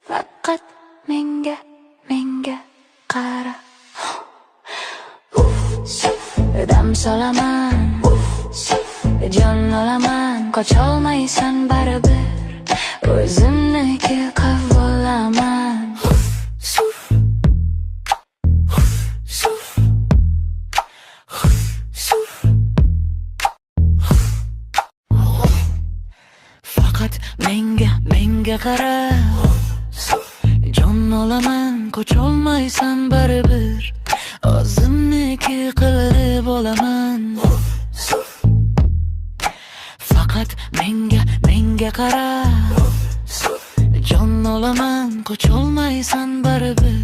Faqat menga qara. Dam solaman, jon olaman, qocholmaysan baribir. O'zimniki qilib olaman. Faqat menga qara. Jon olaman, qocholmaysan baribir. O'zimniki qilib olaman. Faqat menga qara. Jon olaman, qocholmaysan baribir.